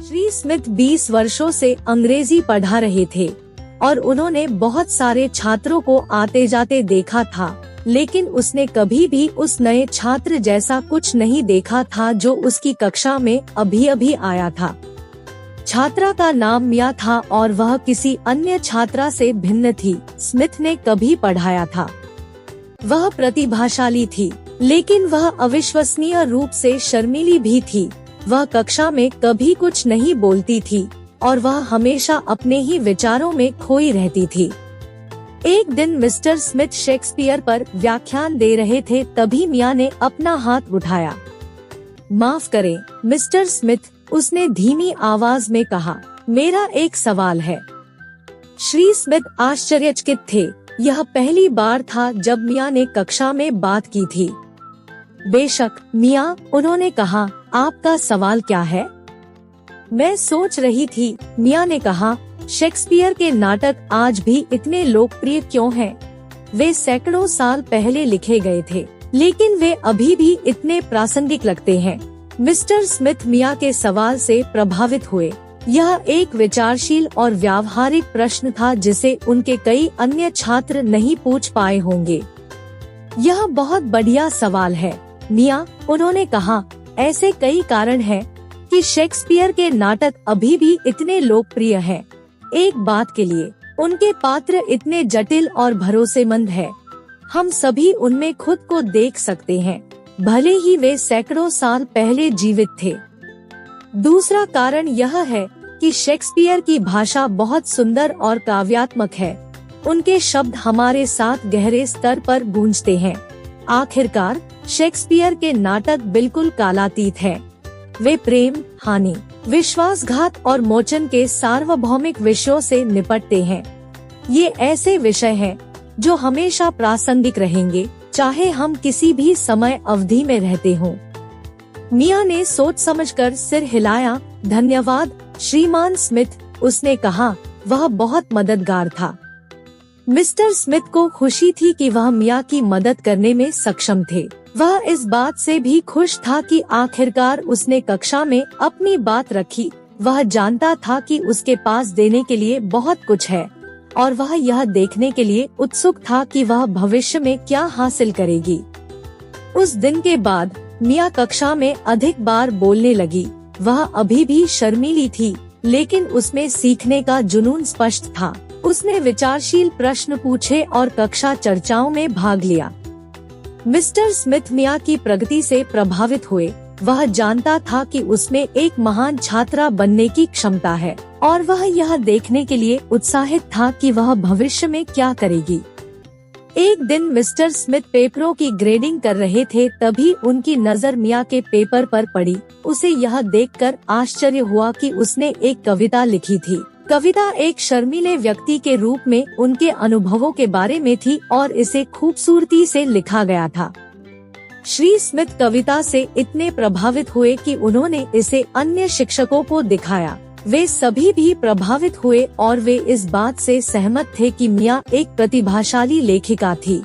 Shri Smith 20 वर्षों से अंग्रेजी पढ़ा रहे थे और उन्होंने बहुत सारे छात्रों को आते जाते देखा था, लेकिन उसने कभी भी उस नए छात्र जैसा कुछ नहीं देखा था जो उसकी कक्षा में अभी अभी आया था। छात्रा का नाम मिया था और वह किसी अन्य छात्रा से भिन्न थी। स्मिथ ने कभी पढ़ाया था। वह प्रतिभाशाली थी, लेकिन वह अविश्वसनीय रूप से शर्मीली भी थी। वह कक्षा में कभी कुछ नहीं बोलती थी और वह हमेशा अपने ही विचारों में खोई रहती थी। एक दिन मिस्टर स्मिथ शेक्सपियर पर व्याख्यान दे रहे थे, तभी मिया ने अपना हाथ उठाया। माफ करें मिस्टर स्मिथ, उसने धीमी आवाज में कहा, मेरा एक सवाल है। श्री स्मिथ आश्चर्यचकित थे। यह पहली बार था जब मिया ने कक्षा में बात की थी। बेशक मिया, उन्होंने कहा, आपका सवाल क्या है? मैं सोच रही थी, मिया ने कहा, शेक्सपियर के नाटक आज भी इतने लोकप्रिय क्यों हैं? वे सैकड़ों साल पहले लिखे गए थे, लेकिन वे अभी भी इतने प्रासंगिक लगते हैं। मिस्टर स्मिथ मिया के सवाल से प्रभावित हुए। यह एक विचारशील और व्यावहारिक प्रश्न था जिसे उनके कई अन्य छात्र नहीं पूछ पाए होंगे। यह बहुत बढ़िया सवाल है मिया, उन्होंने कहा। ऐसे कई कारण हैं कि शेक्सपियर के नाटक अभी भी इतने लोकप्रिय हैं। एक बात के लिए, उनके पात्र इतने जटिल और भरोसेमंद हैं। हम सभी उनमें खुद को देख सकते हैं, भले ही वे सैकड़ों साल पहले जीवित थे। दूसरा कारण यह है कि शेक्सपियर की भाषा बहुत सुंदर और काव्यात्मक है। उनके शब्द हमारे साथ गहरे स्तर पर गूंजते हैं। आखिरकार शेक्सपियर के नाटक बिल्कुल कालातीत हैं। वे प्रेम, हानि, विश्वासघात और मोचन के सार्वभौमिक विषयों से निपटते हैं। ये ऐसे विषय हैं जो हमेशा प्रासंगिक रहेंगे, चाहे हम किसी भी समय अवधि में रहते हों। मिया ने सोच समझकर सिर हिलाया। धन्यवाद श्रीमान स्मिथ, उसने कहा। वह बहुत मददगार था। मिस्टर स्मिथ को खुशी थी कि वह मिया की मदद करने में सक्षम थे। वह इस बात से भी खुश था कि आखिरकार उसने कक्षा में अपनी बात रखी। वह जानता था कि उसके पास देने के लिए बहुत कुछ है और वह यह देखने के लिए उत्सुक था कि वह भविष्य में क्या हासिल करेगी। उस दिन के बाद मिया कक्षा में अधिक बार बोलने लगी। वह अभी भी शर्मीली थी, लेकिन उसमें सीखने का जुनून स्पष्ट था। उसने विचारशील प्रश्न पूछे और कक्षा चर्चाओं में भाग लिया। मिस्टर स्मिथ मिया की प्रगति से प्रभावित हुए। वह जानता था कि उसमें एक महान छात्रा बनने की क्षमता है और वह यह देखने के लिए उत्साहित था कि वह भविष्य में क्या करेगी। एक दिन मिस्टर स्मिथ पेपरों की ग्रेडिंग कर रहे थे, तभी उनकी नजर मिया के पेपर पर पड़ी। उसे यह देखकर आश्चर्य हुआ कि उसने एक कविता लिखी थी। कविता एक शर्मीले व्यक्ति के रूप में उनके अनुभवों के बारे में थी और इसे खूबसूरती से लिखा गया था। श्री स्मिथ कविता से इतने प्रभावित हुए कि उन्होंने इसे अन्य शिक्षकों को दिखाया। वे सभी भी प्रभावित हुए और वे इस बात से सहमत थे कि मिया एक प्रतिभाशाली लेखिका थी।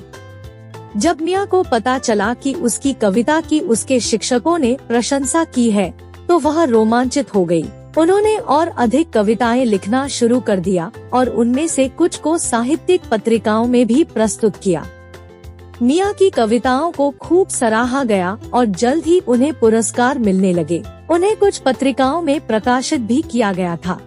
जब मिया को पता चला कि उसकी कविता की उसके शिक्षकों ने प्रशंसा की है, तो वह रोमांचित हो गई। उन्होंने और अधिक कविताएं लिखना शुरू कर दिया और उनमें से कुछ को साहित्यिक पत्रिकाओं में भी प्रस्तुत किया। मिया की कविताओं को खूब सराहा गया और जल्द ही उन्हें पुरस्कार मिलने लगे। उन्हें कुछ पत्रिकाओं में प्रकाशित भी किया गया था।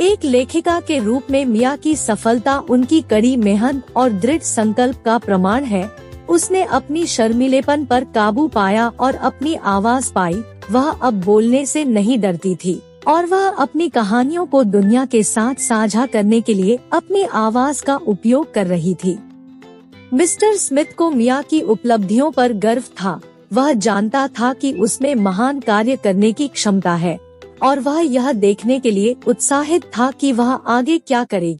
एक लेखिका के रूप में मिया की सफलता उनकी कड़ी मेहनत और दृढ़ संकल्प का प्रमाण है। उसने अपनी शर्मीलेपन पर काबू पाया और अपनी आवाज पाई। वह अब बोलने से नहीं डरती थी और वह अपनी कहानियों को दुनिया के साथ साझा करने के लिए अपनी आवाज का उपयोग कर रही थी। मिस्टर स्मिथ को मिया की उपलब्धियों पर गर्व था। वह जानता था कि उसमें महान कार्य करने की क्षमता है और वह यह देखने के लिए उत्साहित था कि वह आगे क्या करेगी।